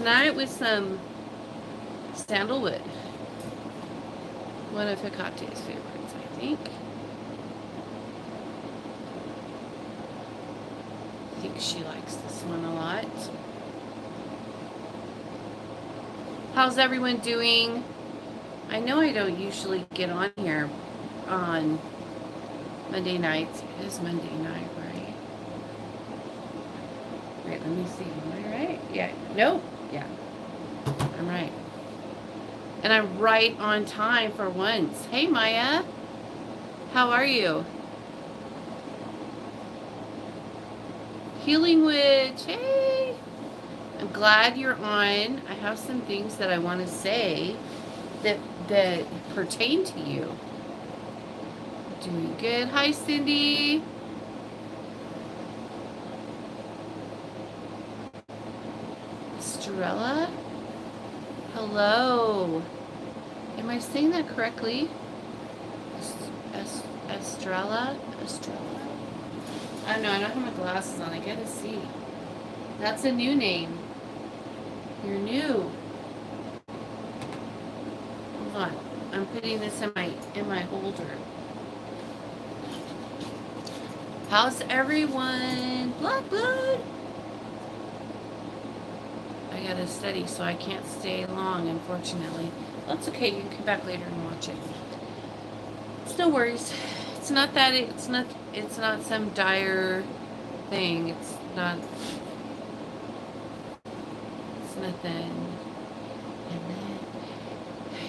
Tonight with some sandalwood. One of Hecate's favorites, I think. I think she likes this one a lot. How's everyone doing? I know I don't usually get on here on Monday nights. It is Monday night, right? Wait, let me see. Am I right? Yeah. No. Yeah. I'm right. And I'm right on time for once. Hey, Maya. How are you? Healing Witch. Hey. I'm glad you're on. I have some things that I want to say that pertain to you. Doing good. Hi, Cindy. Estrella? Hello. Am I saying that correctly? Estrella? Estrella? I don't know. I don't have my glasses on. I gotta see. That's a new name. You're new. Hold on. I'm putting this in my holder. How's everyone? Blackbird. I gotta study, so I can't stay long, unfortunately. That's okay. You can come back later and watch it. It's no worries. It's not that. It's not some dire thing. It's nothing. And then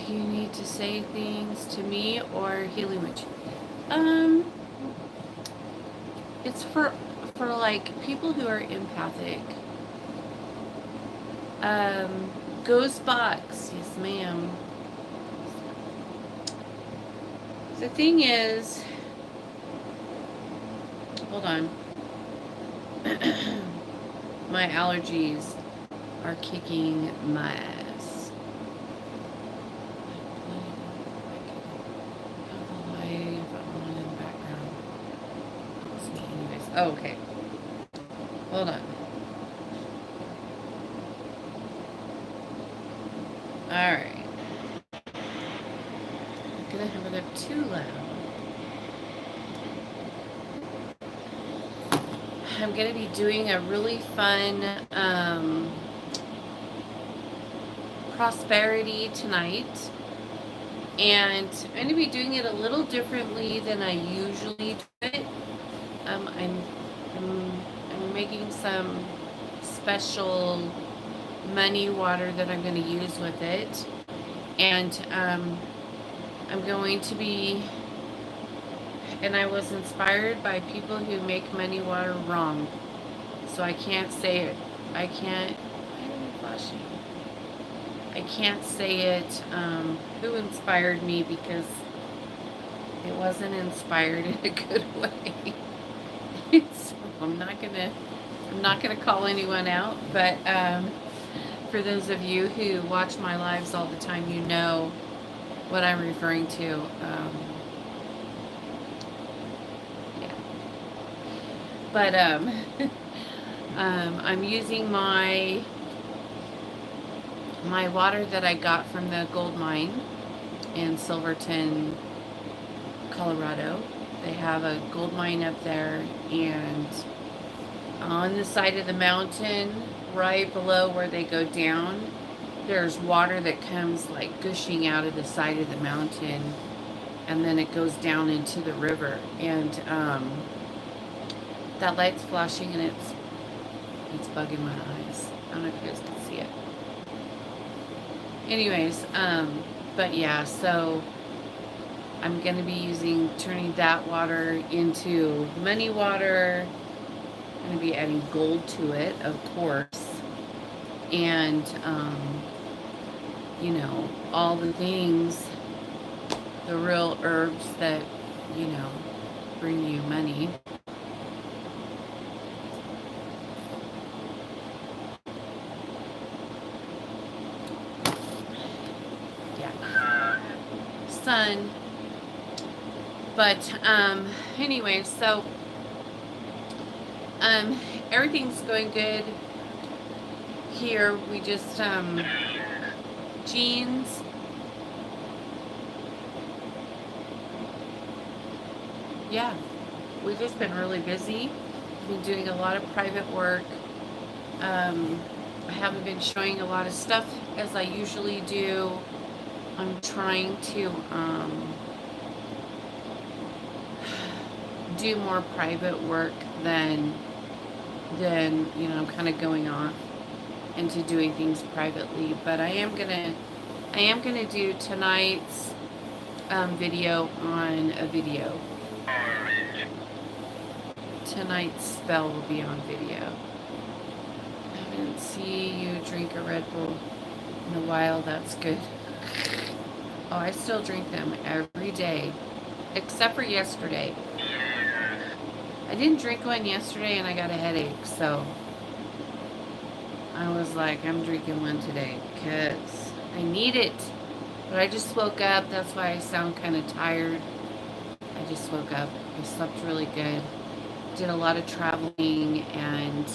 you need to say things to me or Healing Witch. It's for like people who are empathic. Ghost box, yes, ma'am. The thing is, hold on. My allergies are kicking my ass. Oh, okay. Hold on. Alright. I'm gonna have it up too loud. I'm gonna be doing a really fun prosperity tonight. And I'm going to be doing it a little differently than I usually do it. I'm making some special money water that I'm going to use with it. And I'm going to be, and I was inspired by people who make money water wrong. So I can't say it. I can't, why are you flashing? I can't say it, who inspired me, because it wasn't inspired in a good way. So I'm not gonna call anyone out, but for those of you who watch my lives all the time, you know what I'm referring to. Yeah. But I'm using my water that I got from the gold mine in Silverton, Colorado. They have a gold mine up there, and on the side of the mountain, right below where they go down, there's water that comes like gushing out of the side of the mountain, and then it goes down into the river. And that light's flashing, and it's bugging my eyes. I don't know if you guys can see it. Anyways, but yeah, so I'm going to be turning that water into money water. I'm going to be adding gold to it, of course. And, you know, all the things, the real herbs that, you know, bring you money. Sun. But anyway, so everything's going good here we just jeans. Yeah, we've just been really busy. Been doing a lot of private work. I haven't been showing a lot of stuff as I usually do. I'm trying to do more private work than you know, I'm kind of going off into doing things privately. But I am gonna do tonight's video on a video. Tonight's spell will be on video. I didn't see you drink a Red Bull in a while. That's good. Oh, I still drink them every day, except for yesterday. I didn't drink one yesterday and I got a headache, so I was like, I'm drinking one today because I need it. But I just woke up. That's why I sound kind of tired. I just woke up. I slept really good. Did a lot of traveling, and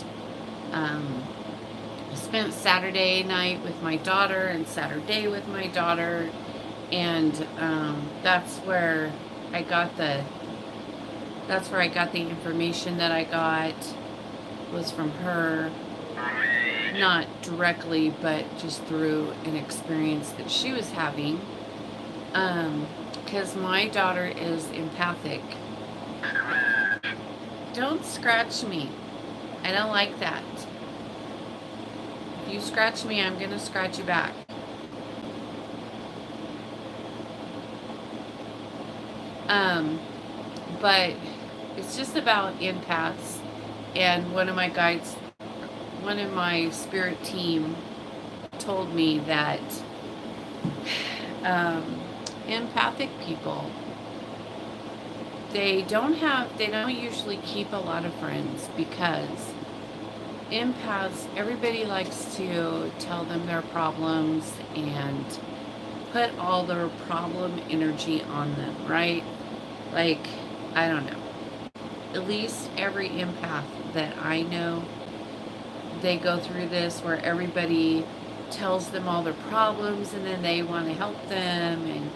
I spent Saturday night with my daughter and Saturday with my daughter, and that's where I got the information that I got was from her, not directly, but just through an experience that she was having. Because my daughter is empathic. Don't scratch me. I don't like that. If you scratch me, I'm going to scratch you back. But it's just about empaths. And one of my spirit team told me that empathic people, they don't usually keep a lot of friends, because empaths, everybody likes to tell them their problems and put all their problem energy on them, right? Like, I don't know. At least every empath that I know, they go through this where everybody tells them all their problems and then they want to help them, and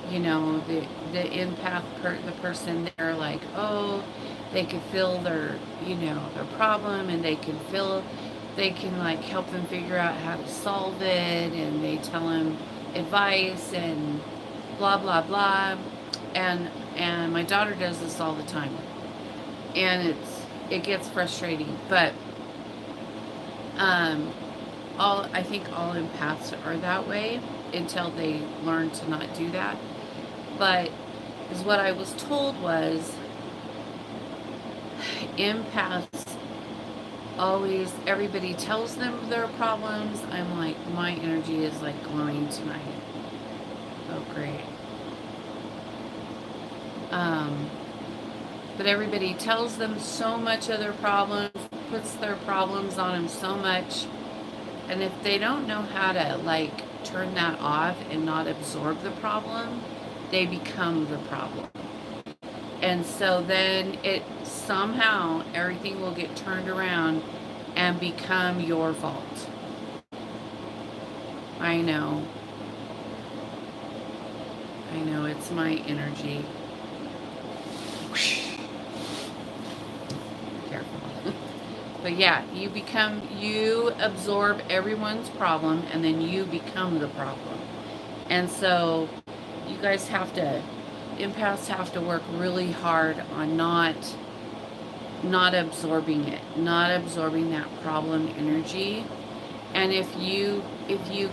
you know, the empath the person, they're like, oh, they can feel their, you know, their problem, and they can like help them figure out how to solve it, and they tell them advice and blah blah blah. And my daughter does this all the time, and it gets frustrating. But I think all empaths are that way until they learn to not do that. But is what I was told was empaths always, everybody tells them their problems. I'm like, my energy is like glowing tonight. Oh, great. But everybody tells them so much of their problems, puts their problems on them so much. And if they don't know how to like turn that off and not absorb the problem, they become the problem. And so then it somehow everything will get turned around and become your fault. I know. It's my energy. Careful. But yeah, you absorb everyone's problem, and then you become the problem. And so you guys empaths have to work really hard on not absorbing it, not absorbing that problem energy. And if you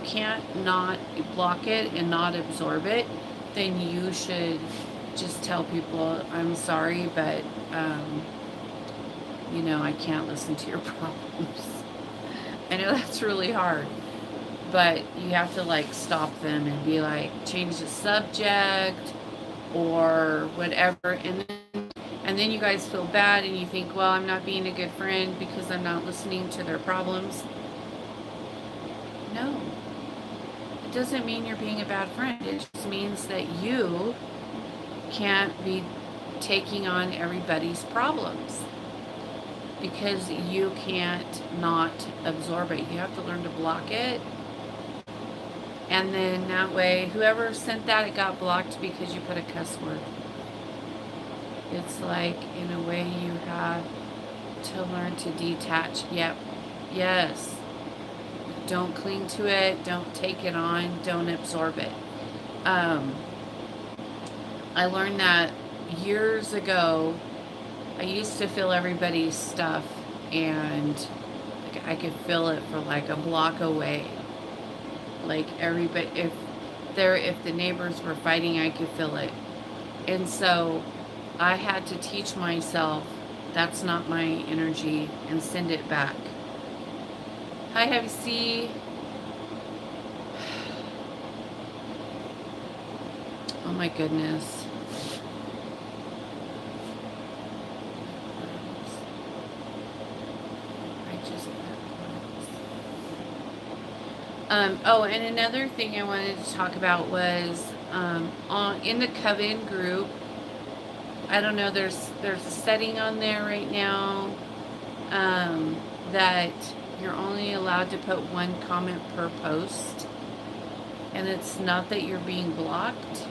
can't not block it and not absorb it, then you should just tell people, I'm sorry, but you know, I can't listen to your problems. I know that's really hard, but you have to like stop them and be like, change the subject or whatever. And then you guys feel bad and you think, well, I'm not being a good friend because I'm not listening to their problems. No, it doesn't mean you're being a bad friend. It just means that you can't be taking on everybody's problems. because you can't not absorb it. You have to learn to block it. And then that way, whoever sent that, it got blocked because you put a cuss word. It's like, in a way, you have to learn to detach. Yep. Yes. Don't cling to it. Don't take it on. Don't absorb it. Um, I learned that years ago. I used to feel everybody's stuff, and I could feel it for like a block away. Like everybody, if the neighbors were fighting, I could feel it. And so I had to teach myself that's not my energy and send it back. Hi, Heavy C. Oh my goodness. Oh, and another thing I wanted to talk about was in the Coven group. I don't know. There's a setting on there right now that you're only allowed to put one comment per post, and it's not that you're being blocked.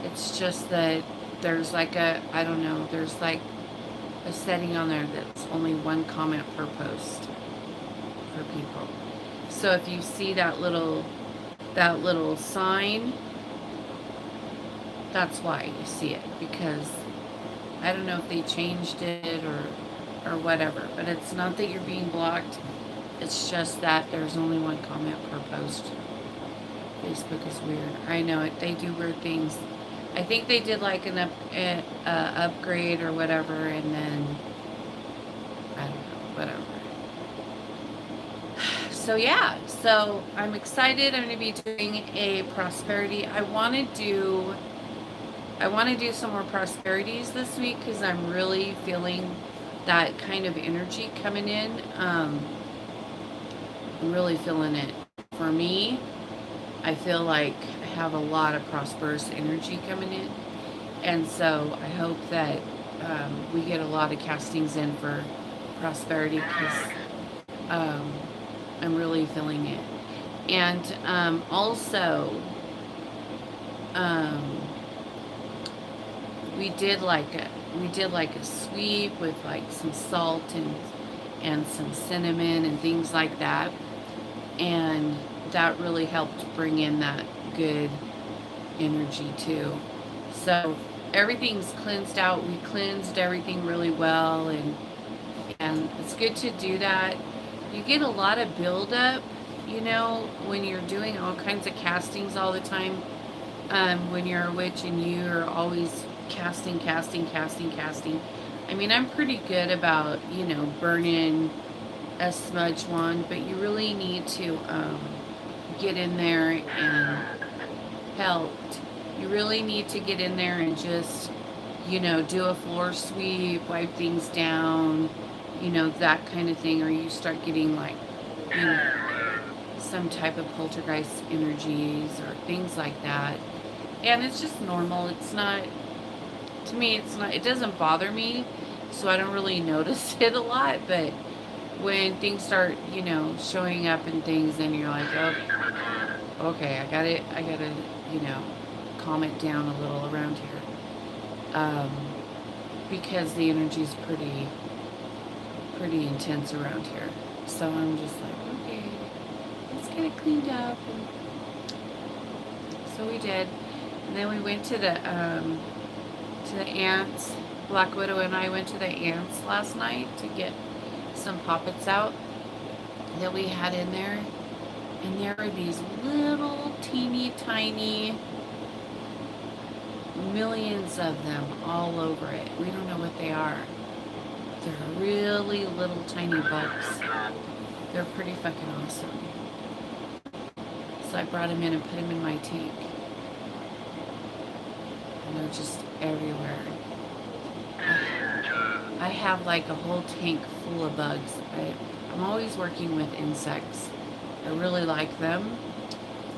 It's just that there's like I don't know. There's like a setting on there that's only one comment per post for people. So if you see that little sign, that's why you see it, because I don't know if they changed it or whatever, but it's not that you're being blocked. It's just that there's only one comment per post. Facebook is weird. I know it. They do weird things. I think they did like an upgrade or whatever, and then I don't know, whatever. So yeah, so I'm excited. I'm going to be doing a prosperity. I want to do some more prosperities this week because I'm really feeling that kind of energy coming in. I'm really feeling it. For me, I feel like I have a lot of prosperous energy coming in. And so I hope that we get a lot of castings in for prosperity because I'm really feeling it. And also, we did like a sweep with like some salt and some cinnamon and things like that, and that really helped bring in that good energy too. So everything's cleansed out. We cleansed everything really well, and it's good to do that. You get a lot of buildup, when you're doing all kinds of castings all the time. When you're a witch and you're always casting. I mean, I'm pretty good about, burning a smudge wand, but you really need to get in there and help. You really need to get in there and just, do a floor sweep, wipe things down, that kind of thing, or you start getting like, some type of poltergeist energies or things like that. And it's just normal. It's not, to me, it doesn't bother me, so I don't really notice it a lot, but when things start, showing up and things, then you're like, oh, okay, I gotta, calm it down a little around here. Because the energy's pretty intense around here. So I'm just like, okay, let's get it cleaned up. And so we did. And then we went to the ants. Black Widow and I went to the ants last night to get some poppets out that we had in there. And there are these little teeny tiny, millions of them all over it. We don't know what they are. They're really little tiny bugs. They're pretty fucking awesome. So I brought them in and put them in my tank. And they're just everywhere. I have like a whole tank full of bugs. I'm always working with insects. I really like them.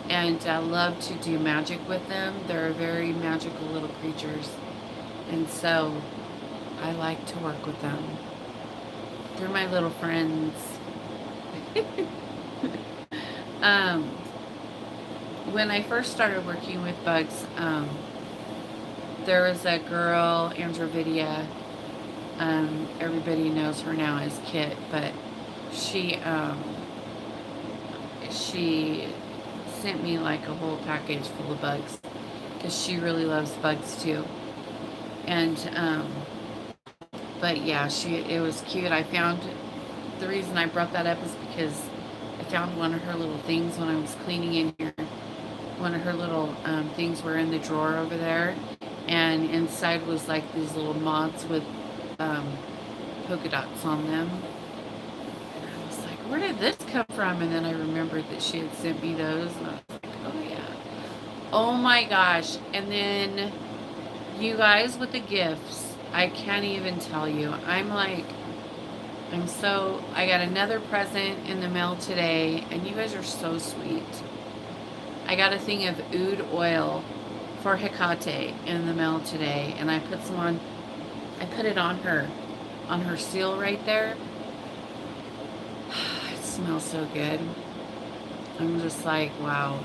And I love to do magic with them. They're very magical little creatures. And so I like to work with them. They're my little friends. um, when I first started working with bugs, there was a girl, Androvidia. Everybody knows her now as Kit, but she she sent me like a whole package full of bugs because she really loves bugs too. And but yeah, it was cute. I found the reason I brought that up is because I found one of her little things when I was cleaning in here. One of her little things were in the drawer over there, and inside was like these little moths with polka dots on them. And I was like, where did this come from? And then I remembered that she had sent me those, and I was like, oh yeah. Oh my gosh. And then you guys with the gifts, I can't even tell you. I got another present in the mail today, and you guys are so sweet. I got a thing of oud oil for Hecate in the mail today, and I put it on her seal right there. It smells so good. I'm just like, wow,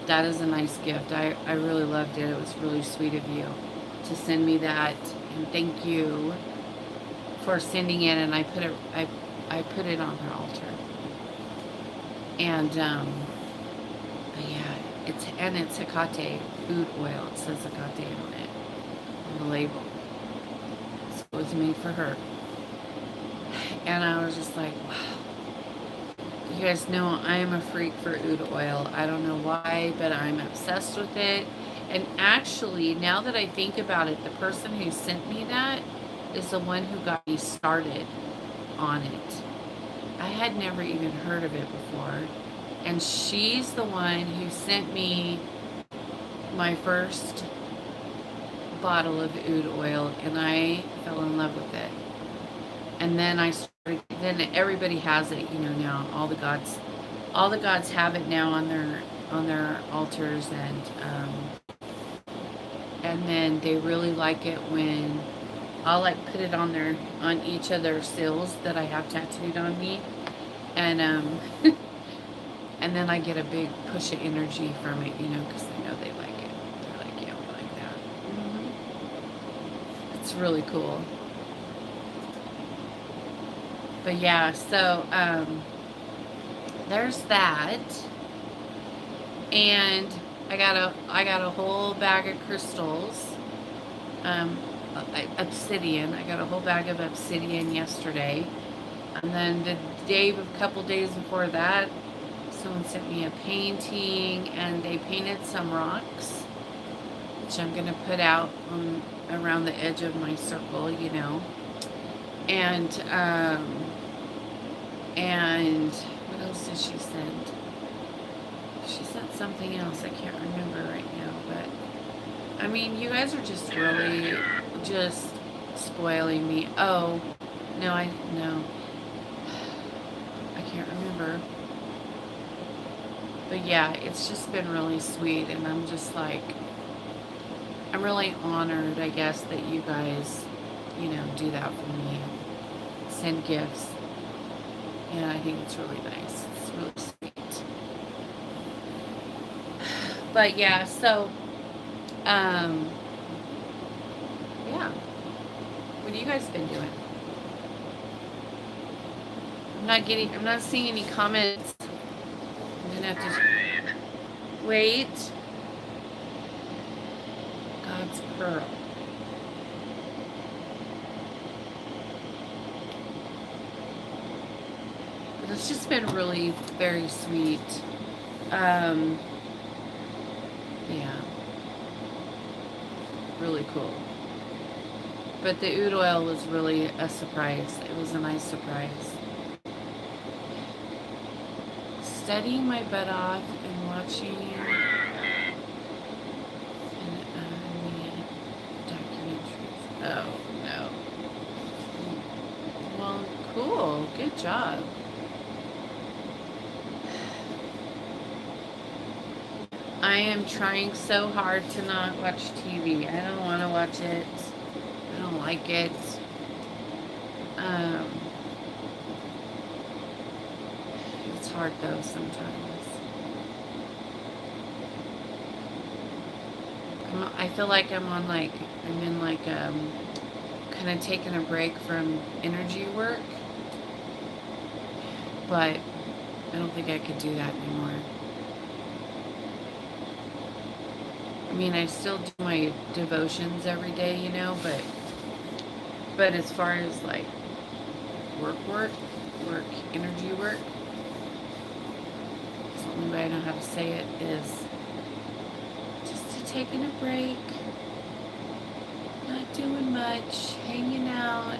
that is a nice gift. I really loved it. It was really sweet of you to send me that, and thank you for sending it. And I put it on her altar. And but yeah, it's Hecate oud oil. It says Hecate on it, on the label. So it was made for her. And I was just like, wow. You guys know I am a freak for oud oil. I don't know why, but I'm obsessed with it. And actually, now that I think about it, the person who sent me that is the one who got me started on it. I had never even heard of it before. And she's the one who sent me my first bottle of oud oil, and I fell in love with it. And then then everybody has it, now all the gods have it now on their altars, and then they really like it when I'll like put it on each of their seals that I have tattooed on me, and and then I get a big push of energy from it, because they know they like it. They're like, yeah, we like that. It's really cool. But yeah, so there's that, and I got a whole bag of crystals, obsidian. I got a whole bag of obsidian yesterday, and then a couple days before that, someone sent me a painting, and they painted some rocks, which I'm gonna put out around the edge of my circle, and what else did she send? She sent something else. I can't remember right now, but I mean, you guys are just really just spoiling me. Oh, no, I can't remember. But yeah, it's just been really sweet, and I'm just like, I'm really honored, I guess, that you guys, do that for me. Send gifts. Yeah, I think it's really nice. It's really sweet. But yeah, so, yeah. What have you guys been doing? I'm not seeing any comments. I'm gonna have to wait. God's pearl. It's just been really very sweet. Yeah, really cool. But the oud oil was really a surprise. It was a nice surprise. Studying my butt off and watching documentaries. Oh no. Well, cool. Good job. I am trying so hard to not watch TV. I don't want to watch it. I don't like it. It's hard though sometimes. I feel like I'm in like kind of taking a break from energy work, but I don't think I could do that anymore. I mean, I still do my devotions every day, you know, but as far as like work, energy work, it's the only way I know how to say it is just taking a break, not doing much, hanging out.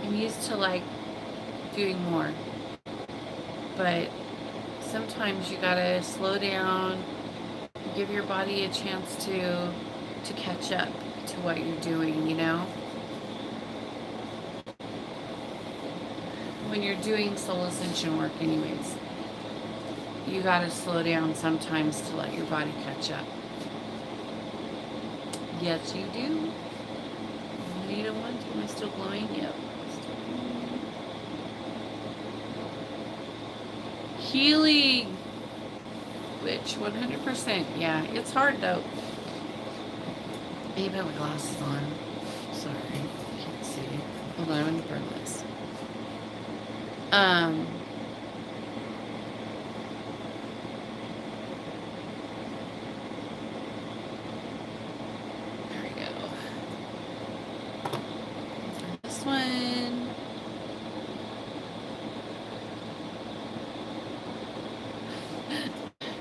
I'm used to like doing more, but sometimes you gotta slow down, give your body a chance to catch up to what you're doing, you know? When you're doing soul ascension work anyways, you gotta slow down sometimes to let your body catch up. Yes, you do. You don't want to. Am I still glowing? Yep. Healing. Which 100%. Yeah, it's hard though. I need to put my glasses on. Sorry, I can't see. Hold on, I'm gonna burn this. There we go. This one.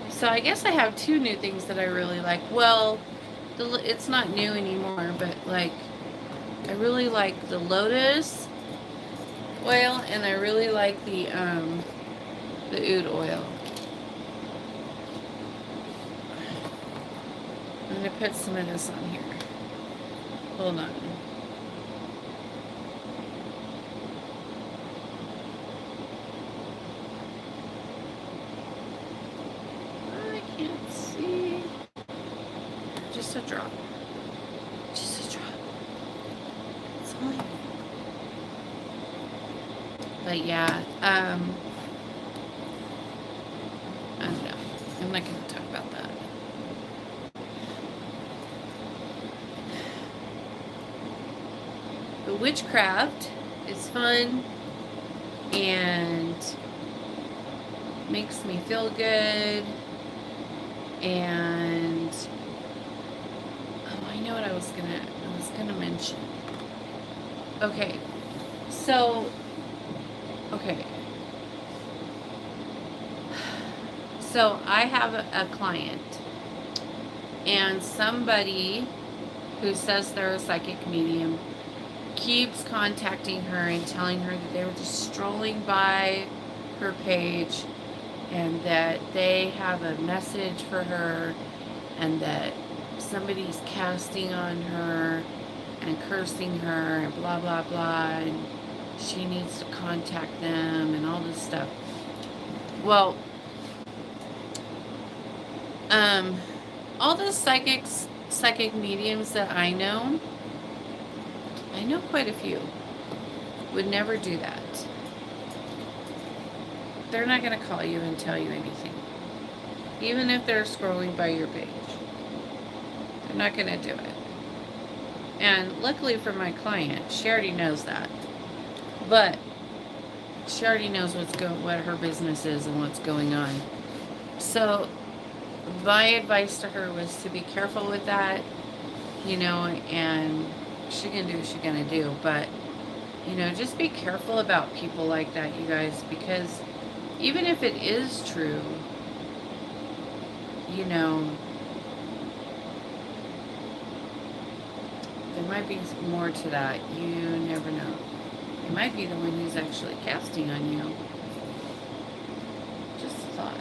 So I guess I have two new things that I really like. Well, it's not new anymore, but like I really like the lotus oil, and I really like the oud oil. I'm gonna put some of this on here. Hold on. I can't see. Just a drop. Just a drop. It's only. But yeah, I don't know. I'm not gonna talk about that. The witchcraft is fun and makes me feel good. And oh, I know what I was gonna mention. Okay, so I have a client, and somebody who says they're a psychic medium keeps contacting her and telling her that they were just strolling by her page and that they have a message for her and that somebody's casting on her and cursing her and blah blah blah, and she needs to contact them and all this stuff. Well, all the psychic mediums that I know quite a few, would never do that. They're not going to call you and tell you anything. Even if they're scrolling by your page. They're not going to do it. And luckily for my client, she already knows that. But she already knows what her business is and what's going on. So my advice to her was to be careful with that, you know, and she can do what she's gonna do, but you know, just be careful about people like that, you guys, because even if it is true, you know, there might be more to that. You never know. It might be the one who's actually casting on you. Just a thought.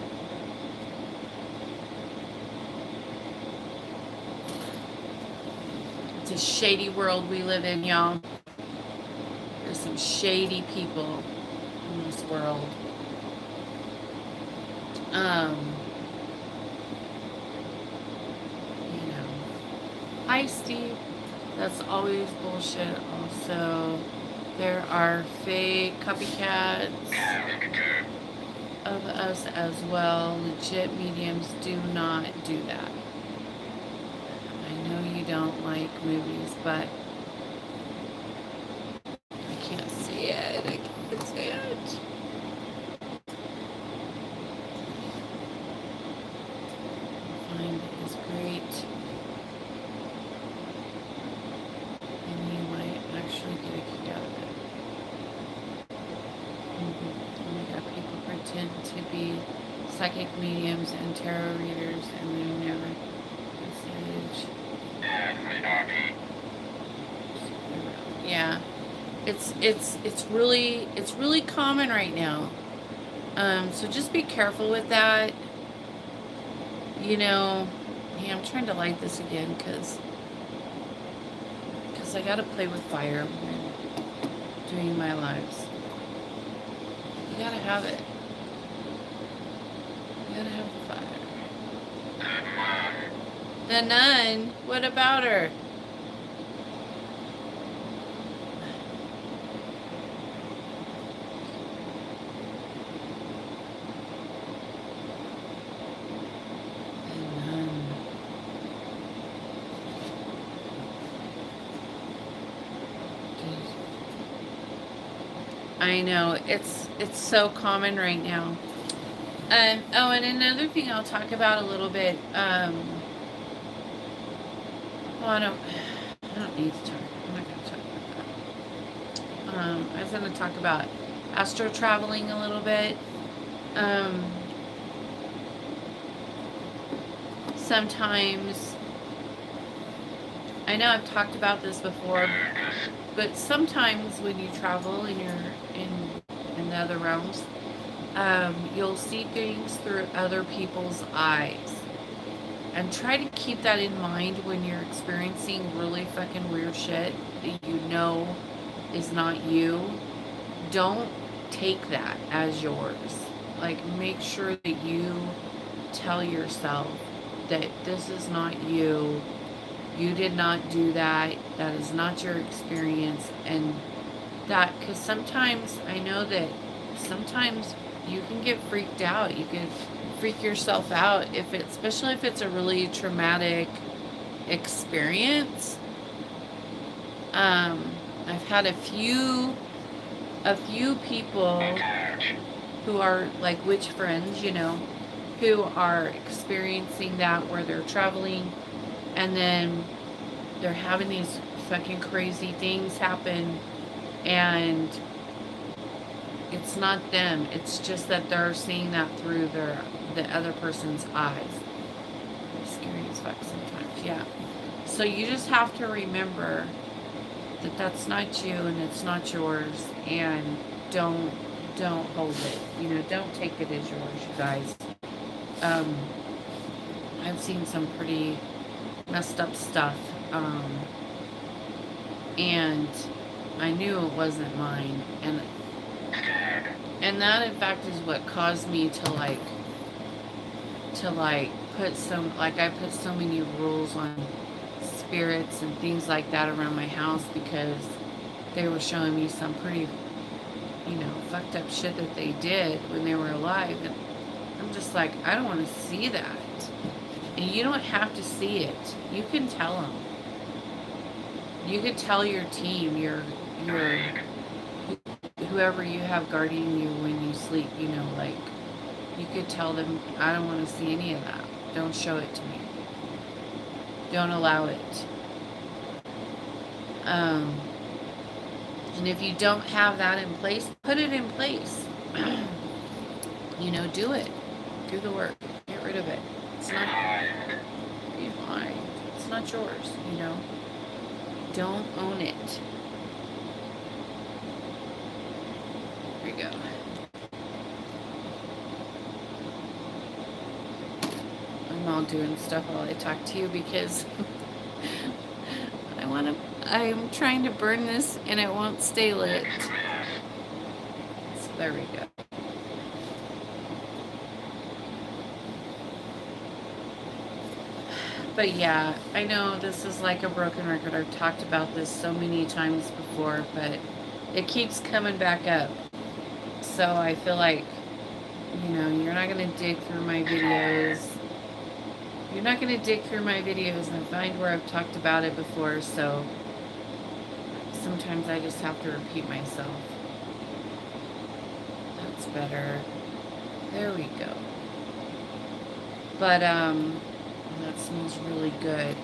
It's a shady world we live in, y'all. There's some shady people in this world. You know. Hi, Steve. That's always bullshit also. There are fake copycats of us as well. Legit mediums do not do that. I know you don't like movies, but I can't see it. I can't see it. Find is great. And you might actually get a kick out of it. We got people pretend to be psychic mediums and tarot readers, and they never message. Yeah, it's really common right now. So just be careful with that. You know, yeah, I'm trying to light this again because I gotta play with fire when doing my lives. You gotta have it. You gotta have the fire. The nun? What about her? The nun. I know, it's so common right now. Oh, and another thing I'll talk about a little bit. Well, I don't need to talk. I'm not going to talk about that. I was going to talk about astro traveling a little bit. Sometimes, I know I've talked about this before, but sometimes when you travel and you're in the other realms, you'll see things through other people's eyes. And try to keep that in mind when you're experiencing really fucking weird shit that you know is not you. Don't take that as yours. Like, make sure that you tell yourself that this is not you. You did not do that. That is not your experience. And that, because sometimes I know that sometimes you can get freaked out. You can freak yourself out if it, especially if it's a really traumatic experience. I've had a few people who are like witch friends, you know, who are experiencing that where they're traveling and then they're having these fucking crazy things happen and it's not them. It's just that they're seeing that through the other person's eyes. It's scary as fuck sometimes, yeah. So you just have to remember that that's not you and it's not yours, and don't hold it. You know, don't take it as yours, you guys. I've seen some pretty messed up stuff, and I knew it wasn't mine, and that in fact is what caused me to put some, like, I put so many rules on spirits and things like that around my house because they were showing me some pretty, you know, fucked up shit that they did when they were alive, and I'm just like, I don't want to see that. And you don't have to see it. You can tell them. You could tell your team, your whoever you have guarding you when you sleep, you know, like, you could tell them, I don't want to see any of that. Don't show it to me. Don't allow it. And if you don't have that in place, put it in place. You know, do it. Do the work. Get rid of it. It's not mine. It's not yours, you know. Don't own it. There you go. I'm all doing stuff while I talk to you because I'm trying to burn this and it won't stay lit. So there we go. But yeah, I know this is like a broken record. I've talked about this so many times before, but it keeps coming back up. So I feel like, you're not going to dig through my videos. You're not going to dig through my videos and find where I've talked about it before, so sometimes I just have to repeat myself. That's better. There we go. But, that smells really good.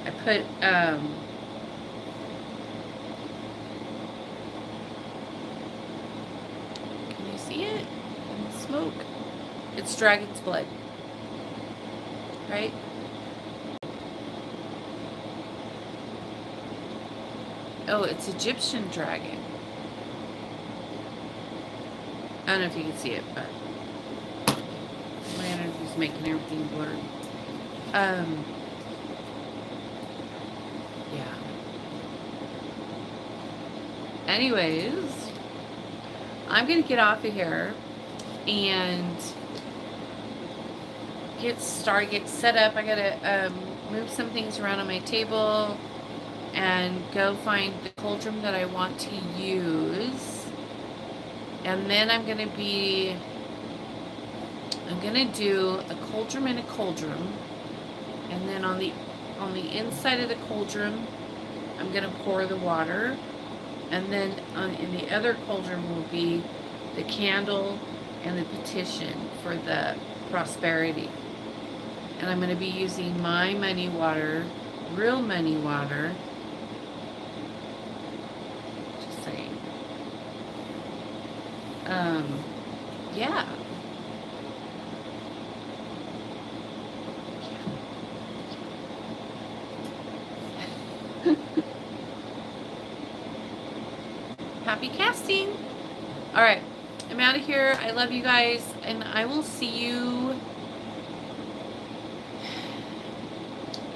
I put, can you see it? In the smoke. It's dragon's blood. Right? Oh, it's Egyptian dragon. I don't know if you can see it, but my energy's making everything blurry. Yeah. Anyways, I'm gonna get off of here and get set up. I gotta move some things around on my table and go find the cauldron that I want to use. And then I'm gonna do a cauldron and a cauldron. And then on the inside of the cauldron, I'm gonna pour the water. And then in the other cauldron will be the candle and the petition for the prosperity. And I'm going to be using my money water, real money water. Just saying. Yeah. Happy casting. All right. I'm out of here. I love you guys, and I will see you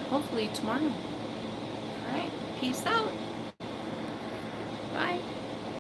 hopefully tomorrow. All right. Peace out. Bye.